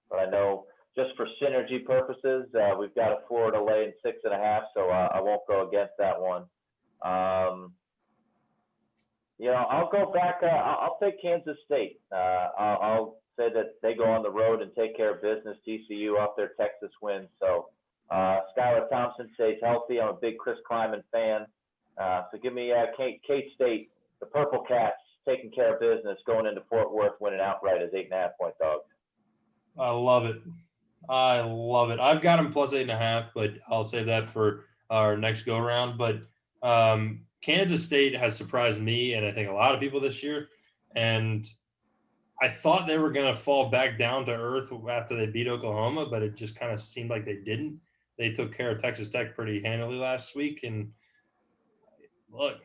But I know just for synergy purposes, we've got a Florida lay in 6.5, so I won't go against that one. I'll go back. I'll take Kansas State. I'll say that they go on the road and take care of business. TCU off their Texas win. So Skylar Thompson stays healthy. I'm a big Chris Kleiman fan. So give me K-State, the Purple Cats, taking care of business, going into Fort Worth, winning outright as 8.5-point dogs. I love it. I've got them plus 8.5, but I'll save that for our next go around. But Kansas State has surprised me and I think a lot of people this year. And I thought they were going to fall back down to earth after they beat Oklahoma, but it just kind of seemed like they didn't. They took care of Texas Tech pretty handily last week. And look,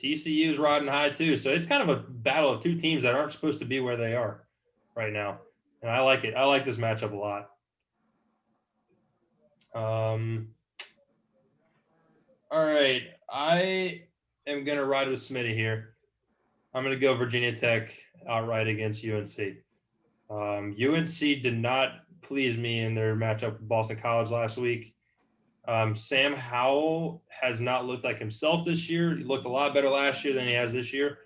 TCU is riding high too. So it's kind of a battle of two teams that aren't supposed to be where they are right now. And I like it. I like this matchup a lot. All right. I am going to ride with Smitty here. I'm going to go Virginia Tech outright against UNC. UNC did not please me in their matchup with Boston College last week. Sam Howell has not looked like himself this year. He looked a lot better last year than he has this year.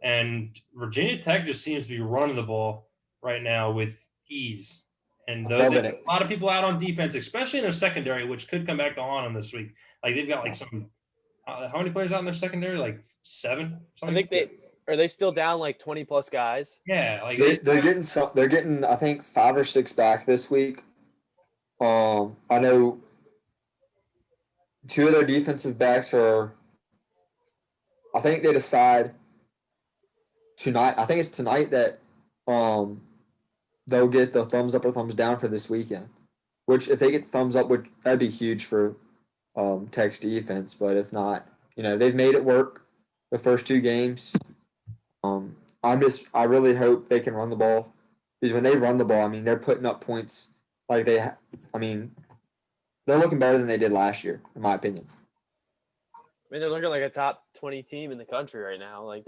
And Virginia Tech just seems to be running the ball right now with ease. And a lot of people out on defense, especially in their secondary, which could come back to haunt them this week. Like they've got like some how many players out in their secondary? Like 7? I think are they still down like 20 plus guys? Yeah, like they're getting I think 5 or 6 back this week. I know 2 of their defensive backs are. I think they decide tonight. I think it's tonight that they'll get the thumbs up or thumbs down for this weekend. Which, if they get thumbs up, that'd be huge for Tech's defense. But if not, they've made it work the first 2 games. I really hope they can run the ball, because when they run the ball, I mean, they're putting up points like they're looking better than they did last year, in my opinion. I mean, they're looking like a top 20 team in the country right now. Like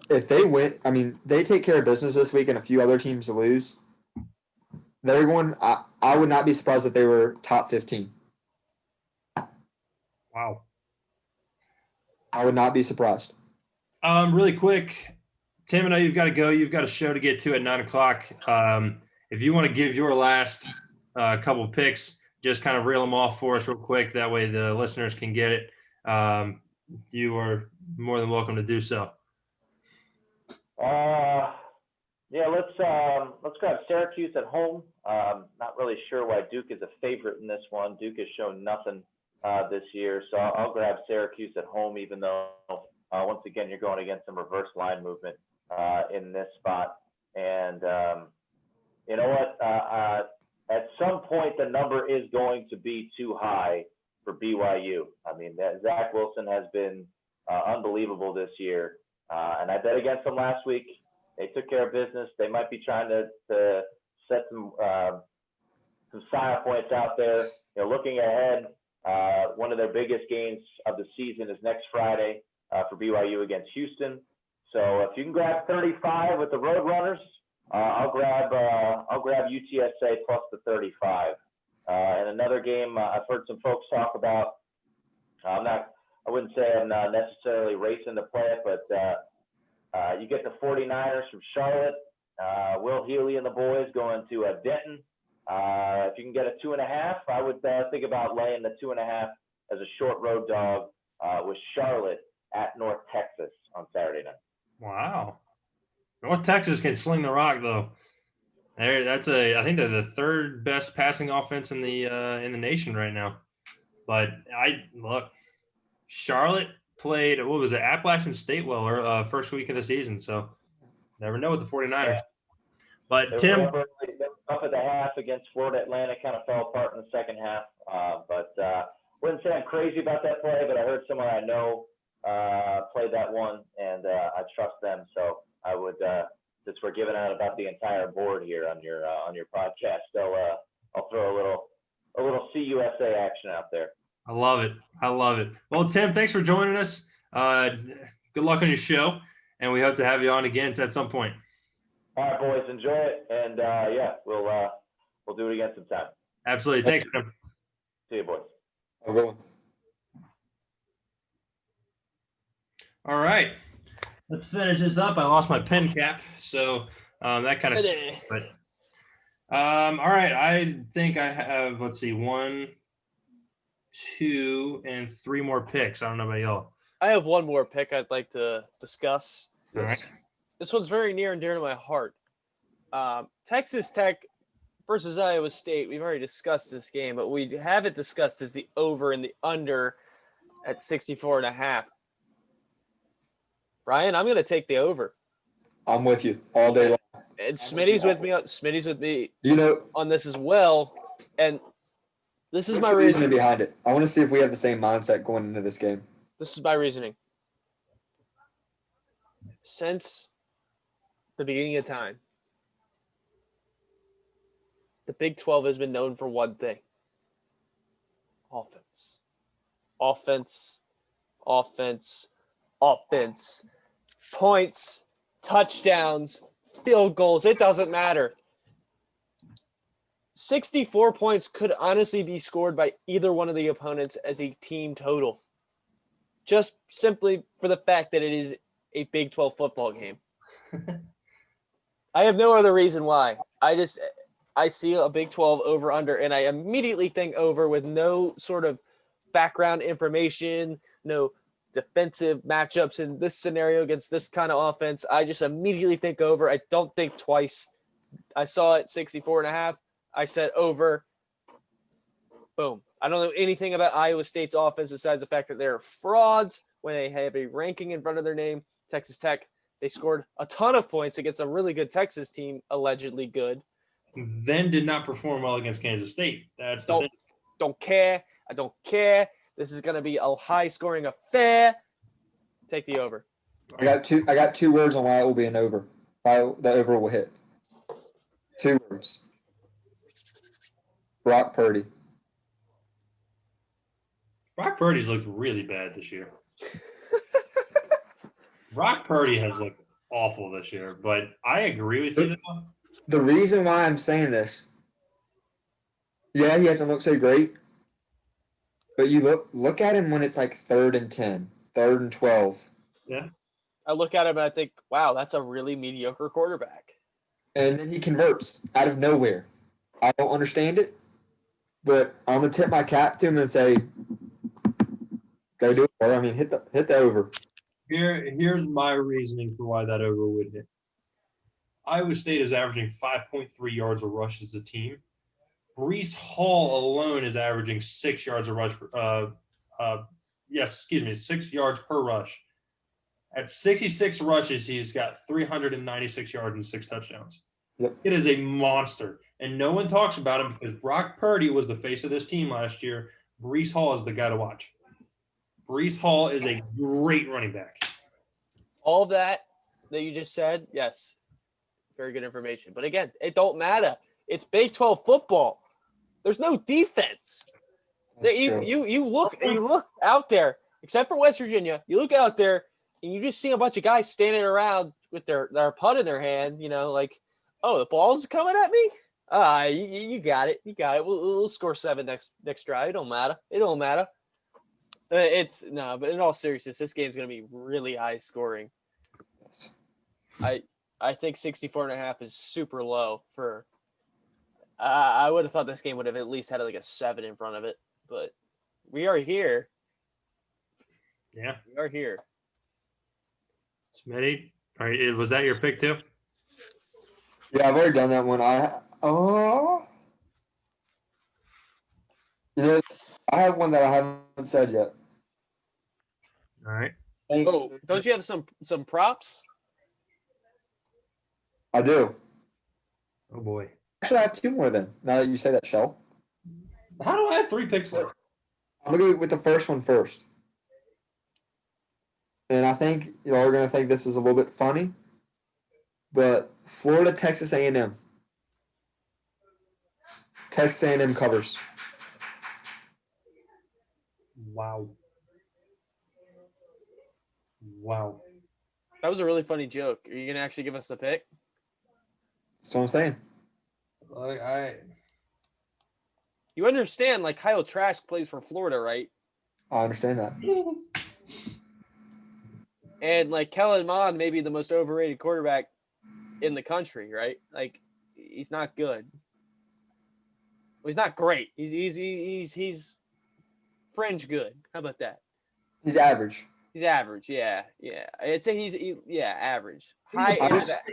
if they win, I mean, they take care of business this week, and a few other teams lose. They're going. I would not be surprised if they were top 15. Wow. I would not be surprised. Really quick, Tim, I know you've got to go. You've got a show to get to at 9:00. If you want to give your last couple picks, just kind of reel them off for us real quick. That way the listeners can get it. You are more than welcome to do so. Yeah, let's grab Syracuse at home. Not really sure why Duke is a favorite in this one. Duke has shown nothing this year, so I'll grab Syracuse at home, even though once again you're going against some reverse line movement in this spot. And you know what? At some point, the number is going to be too high for BYU. I mean, Zach Wilson has been unbelievable this year, and I bet against them last week. They took care of business. They might be trying to set some style points out there. Looking ahead, one of their biggest games of the season is next Friday for BYU against Houston. So if you can grab 35 with the Roadrunners, I'll grab UTSA plus the 35. And another game I've heard some folks talk about. I wouldn't say I'm necessarily racing to play it, but you get the 49ers from Charlotte. Will Healy and the boys going to Denton. If you can get a 2.5, I would think about laying the 2.5 as a short road dog with Charlotte at North Texas on Saturday night. Wow. North Texas can sling the rock though. I think they're the third best passing offense in the nation right now. But Charlotte played, what was it, Appalachian State first week of the season. So never know with the 49ers. Yeah. But They Tim, were up at the half against Florida Atlantic, kind of fell apart in the second half. But wouldn't say I'm crazy about that play, but I heard someone I know played that one, and I trust them. So I would, since we're giving out about the entire board here on your podcast, so I'll throw a little CUSA action out there. I love it. I love it. Well, Tim, thanks for joining us. Good luck on your show, and we hope to have you on again at some point. All right, boys, enjoy it, and yeah, we'll do it again sometime. Absolutely. Thanks, Tim. See you, boys. Okay. All right. Let's finish this up. I lost my pen cap, so that kind of. But all right. I think I have. Let's see, 1, 2, and 3 more picks. I don't know about y'all. I have one more pick I'd like to discuss. All right. This one's very near and dear to my heart. Texas Tech versus Iowa State. We've already discussed this game, but we haven't discussed is the over and the under at 64.5. Brian, I'm going to take the over. I'm with you all day long. And Smitty's with me. Smitty's with me You know, on this as well. And this is what's my the reasoning reasoning. behind it? I want to see if we have the same mindset going into this game. This is my reasoning. Since the beginning of time, the Big 12 has been known for one thing: offense. Offense. Offense. Offense. Points, touchdowns, field goals. It doesn't matter. 64 points could honestly be scored by either one of the opponents as a team total. Just simply for the fact that it is a Big 12 football game. I have no other reason why. I see a Big 12 over under, and I immediately think over with no sort of background information, no defensive matchups in this scenario against this kind of offense. I just immediately think over. I don't think twice. I saw it 64.5. I said over. Boom. I don't know anything about Iowa State's offense besides the fact that they're frauds when they have a ranking in front of their name. Texas Tech, they scored a ton of points against a really good Texas team, allegedly good. Then did not perform well against Kansas State. That's the thing. Don't care. I don't care. This is going to be a high-scoring affair. Take the over. I got two words on why it will be an over. Why the over will hit. 2 words. Brock Purdy. Brock Purdy's looked really bad this year. Brock Purdy has looked awful this year, but I agree with you. The reason why I'm saying this, yeah, he hasn't looked so great, but you look at him when it's like 3rd and 10, 3rd and 12. Yeah. I look at him and I think, wow, that's a really mediocre quarterback. And then he converts out of nowhere. I don't understand it, but I'm gonna tip my cap to him and say, go do it. Or, I mean, hit the over. Here's my reasoning for why that over would hit. Iowa State is averaging 5.3 yards a rush as a team. Breece Hall alone is averaging 6 yards a rush. 6 yards per rush. At 66 rushes, he's got 396 yards and 6 touchdowns. Yep. It is a monster, and no one talks about him because Brock Purdy was the face of this team last year. Breece Hall is the guy to watch. Breece Hall is a great running back. All of that you just said, yes, very good information. But again, it don't matter. It's Big 12 football. There's no defense. You look out there, except for West Virginia. You look out there and you just see a bunch of guys standing around with their putt in their hand. You know, like, oh, the ball's coming at me. You got it. You got it. We'll score 7 next drive. It don't matter. But in all seriousness, this game's going to be really high scoring. I think 64.5 is super low for. I would have thought this game would have at least had like a 7 in front of it, but We are here. Yeah. We are here. Smitty, all right, was that your pick too? Yeah, I've already done that one. You know, I have one that I haven't said yet. All right. Oh, don't you have some props? I do. Oh boy. Actually, I have two more then. Now that you say that, Shell. How do I have 3 picks left? I'm gonna go with the first one first. And I think y'all are gonna think this is a little bit funny, but Florida, Texas A&M. Texas A&M covers. Wow. Wow. That was a really funny joke. Are you gonna actually give us the pick? That's what I'm saying. You understand, like Kyle Trask plays for Florida, right? I understand that. And like Kellen Mond may be the most overrated quarterback in the country, right? Like he's not good. Well, he's not great. He's fringe good. How about that? He's average. He's average. Yeah. I'd say he's average.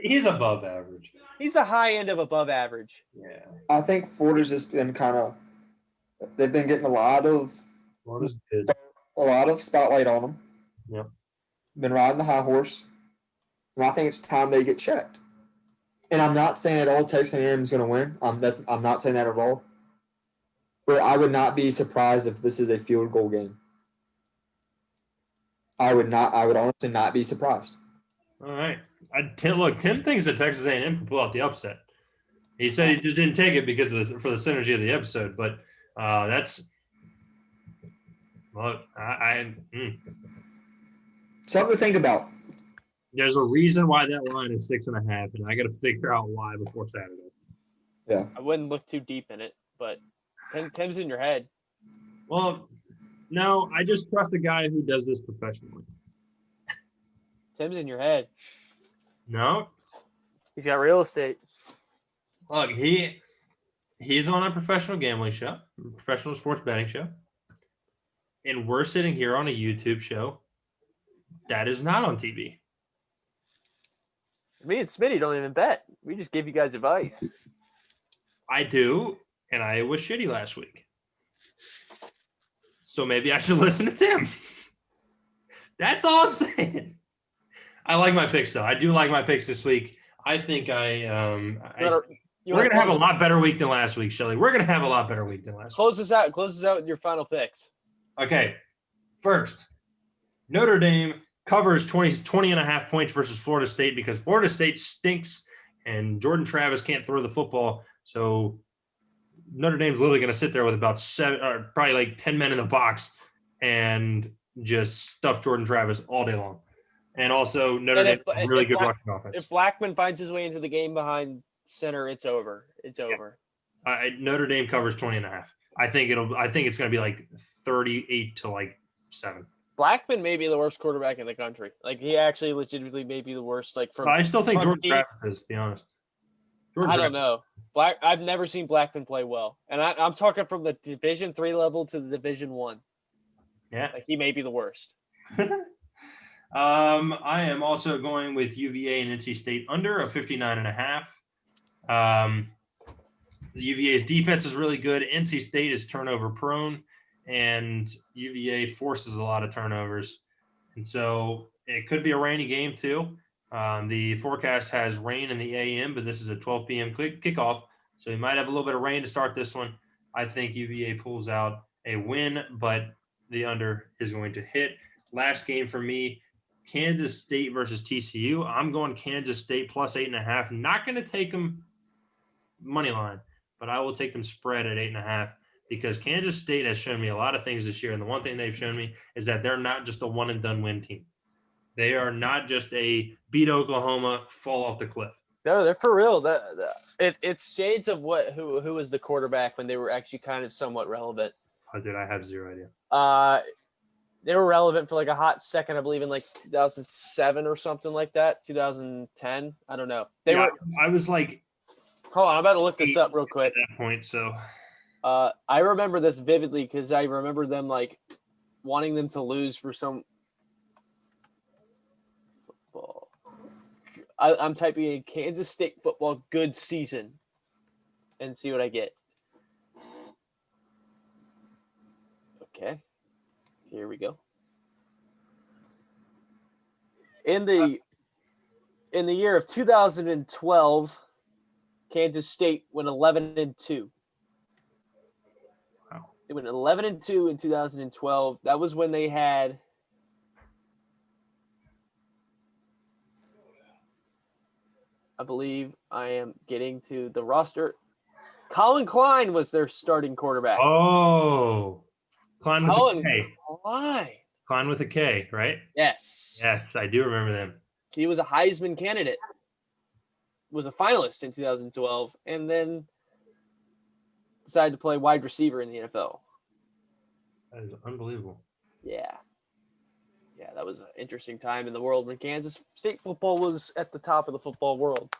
He's above average. He's the high end of above average. Yeah. I think Florida's just been they've been getting a lot of Good. spotlight on them. Yep. Been riding the high horse, and I think it's time they get checked. And I'm not saying that all Texas A&M is going to win. I'm not saying that at all. But I would not be surprised if this is a field goal game. I would honestly not be surprised. All right. Tim thinks that Texas A&M can pull out the upset. He said he just didn't take it because for the synergy of the episode, but that's look. Something to think about. There's a reason why that line is 6.5, and I got to figure out why before Saturday. Yeah. I wouldn't look too deep in it, but Tim's in your head. Well, no, I just trust a guy who does this professionally. Tim's in your head. No, He's got real estate. look, he's on a professional gambling show, professional sports betting show, and we're sitting here on a YouTube show that is not on TV. Me and Smitty don't even bet. We just give you guys advice. I do, and I was shitty last week. So maybe I should listen to Tim. That's all I'm saying. I like my picks, though. I do like my picks this week. I think we're going to have a lot better week than last week, Shelly. We're going to have a lot better week than last week. Close this out with your final picks. Okay. First, Notre Dame covers 20.5 points versus Florida State because Florida State stinks and Jordan Travis can't throw the football. So Notre Dame's literally going to sit there with about probably like 10 men in the box and just stuff Jordan Travis all day long. And also Notre Dame has really good rushing offense. If Blackman finds his way into the game behind center, it's over. It's over. Notre Dame covers 20.5. I think it's going to be like 38 to like 7. Blackman may be the worst quarterback in the country. Like he actually legitimately may be the worst. Like I still think Jordan Travis is, to be honest. I don't know. I've never seen Blackman play well, and I'm talking from the Division III level to the Division I. Yeah, like he may be the worst. I am also going with UVA and NC State under a 59.5. The UVA's defense is really good. NC State is turnover prone, and UVA forces a lot of turnovers, and so it could be a rainy game too. The forecast has rain in the AM, but this is a 12 p.m. kickoff, so we might have a little bit of rain to start this one. I think UVA pulls out a win, but the under is going to hit. Last game for me, Kansas State versus TCU. I'm going Kansas State plus 8.5. Not going to take them money line, but I will take them spread at 8.5 because Kansas State has shown me a lot of things this year, and the one thing they've shown me is that they're not just a one-and-done win team. They are not just a beat Oklahoma, fall off the cliff. No, they're for real. It's shades of who was the quarterback when they were actually kind of somewhat relevant. Oh, dude, I have zero idea. They were relevant for like a hot second, I believe, in like 2007 or something like that. 2010, I don't know. I was like, hold on, I'm about to look this up real quick. At that point, so I remember this vividly because I remember them like wanting them to lose for some football. I'm typing in Kansas State football good season and see what I get. Okay, here we go. In the year of 2012, Kansas State went 11-2. Wow. They went 11-2 in 2012. That was when they had I believe I am getting to the roster. Colin Klein was their starting quarterback. Oh, Klein with a Colin K. Klein. Klein with a K, right? Yes. Yes, I do remember them. He was a Heisman candidate. Was a finalist in 2012, and then decided to play wide receiver in the NFL. That is unbelievable. Yeah. Yeah, that was an interesting time in the world when Kansas State football was at the top of the football world.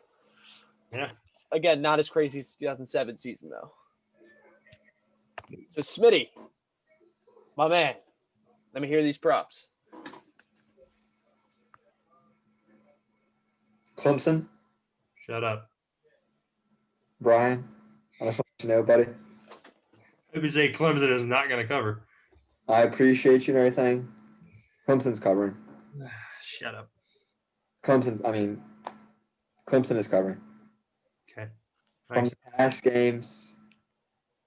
Yeah. Again, not as crazy as 2007 season, though. So, Smitty, my man, let me hear these props. Clemson, Shut up. Brian, I just want you to know, buddy, Maybe say Clemson is not going to cover. I appreciate you and everything. Clemson's covering. Shut up. Clemson is covering. Okay. From Thanks. the past games,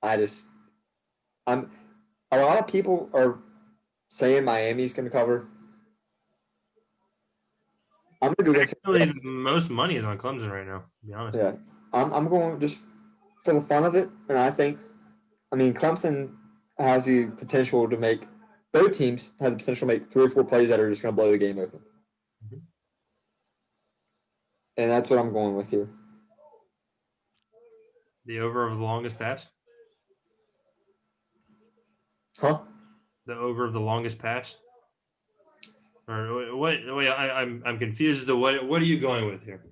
a lot of people are saying Miami's going to cover. I'm going to go against. Actually, the most money is on Clemson right now, to be honest. Yeah, I'm going just for the fun of it, and Clemson has the potential to make. Both teams have the potential to make 3 or 4 plays that are just going to blow the game open. Mhm. And that's what I'm going with here. The over of the longest pass? Huh? The over of the longest pass? Or what? Wait, I'm confused as to what are you going with here?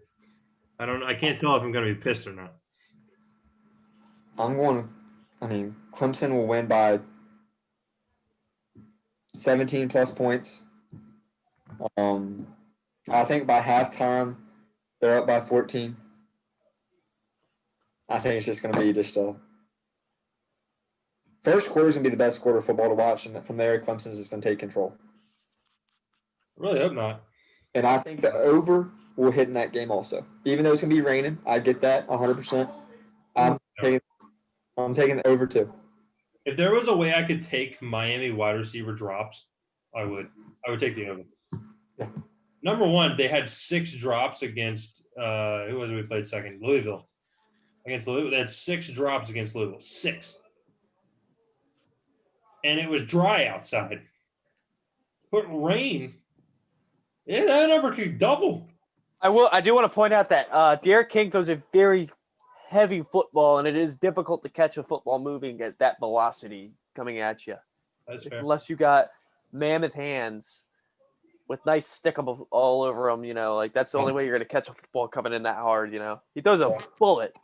I can't tell if I'm going to be pissed or not. Clemson will win by 17 plus points. I think by halftime, they're up by 14. I think it's just going to be first quarter is going to be the best quarter of football to watch, and from there, Clemson's just going to take control. I really hope not. And I think the over will hit in that game also. Even though it's going to be raining, I get that 100%. I'm taking the over too. If there was a way I could take Miami wide receiver drops, I would. I would take the over. Yeah. Number one, they had 6 drops against who was it we played second? Louisville. Against Louisville. They had 6 drops against Louisville. 6. And it was dry outside. But rain, yeah, that number could double. I do want to point out that Derek King throws a very heavy football, and it is difficult to catch a football moving at that velocity coming at you. That's fair. Unless you got mammoth hands with nice stickable all over them, that's the only way you're going to catch a football coming in that hard, He throws a bullet.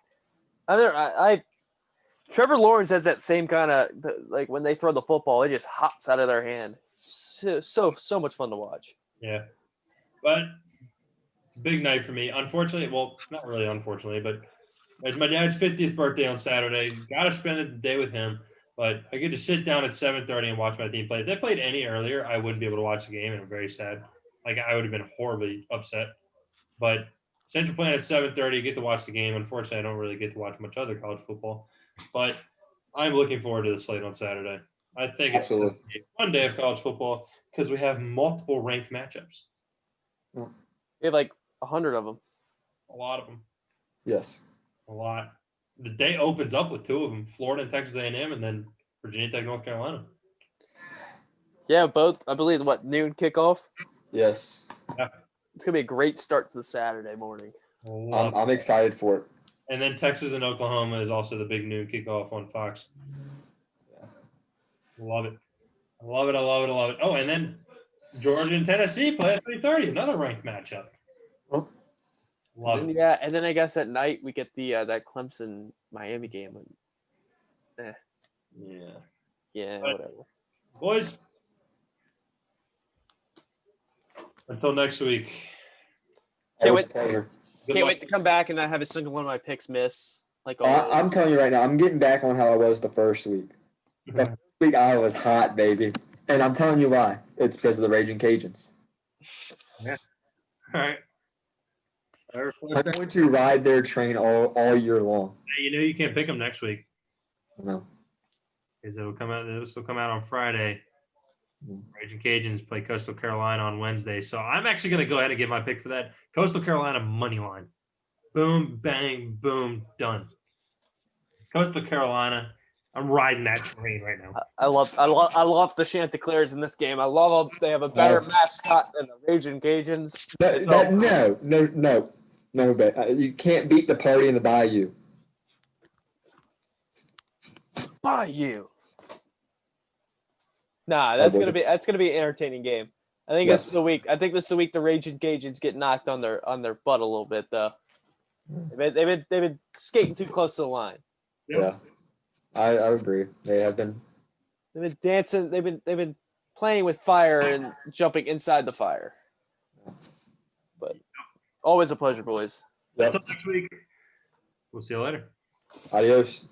Trevor Lawrence has that same kind of, like when they throw the football, it just hops out of their hand. So much fun to watch. Yeah. But it's a big night for me. Unfortunately, well, not really unfortunately, but it's my dad's 50th birthday on Saturday. Got to spend the day with him. But I get to sit down at 7:30 and watch my team play. If they played any earlier, I wouldn't be able to watch the game, and I'm very sad. Like, I would have been horribly upset. But since we're playing at 7:30, get to watch the game. Unfortunately, I don't really get to watch much other college football. But I'm looking forward to the slate on Saturday. I think it's a fun day of college football because we have multiple ranked matchups. We have like 100 of them. A lot of them. Yes. A lot. The day opens up with 2 of them, Florida and Texas A&M, and then Virginia Tech, North Carolina. Yeah, both, I believe, noon kickoff? Yes. Yeah. It's going to be a great start to the Saturday morning. I'm excited for it. And then Texas and Oklahoma is also the big noon kickoff on Fox. Yeah. Love it. I love it. I love it. I love it. Oh, and then Georgia and Tennessee play at 3:30, another ranked matchup. Oh. Love it. Yeah, and then I guess at night we get the that Clemson Miami game. Yeah, But- whatever. Boys, until next week. Can't Always wait. a pleasure. Good Can't luck. wait to come back and not have a single one of my picks miss. Like I, always. I'm telling you right now, I'm getting back on how I was the first week. The first week I was hot, baby. And I'm telling you why. It's because of the Raging Cajuns. All right. I'm going to ride their train all year long. You know you can't pick them next week No. because it'll come out. It'll still come out on Friday. Raging Cajuns play Coastal Carolina on Wednesday, so I'm actually going to go ahead and get my pick for that. Coastal Carolina money line. Boom, bang, boom, done. Coastal Carolina. I'm riding that train right now. I love the Chanticleers in this game. I love them. They have a better mascot than the Raging Cajuns. No, but you can't beat the party in the Bayou. Bayou. Nah, that's gonna be an entertaining game. I think this is the week. I think this is the week the Raging Cajuns get knocked on their butt a little bit though. They've been skating too close to the line. Yeah, I agree. They have been. They've been dancing. They've been playing with fire and jumping inside the fire. But always a pleasure, boys. Yep. Until next week. We'll see you later. Adios.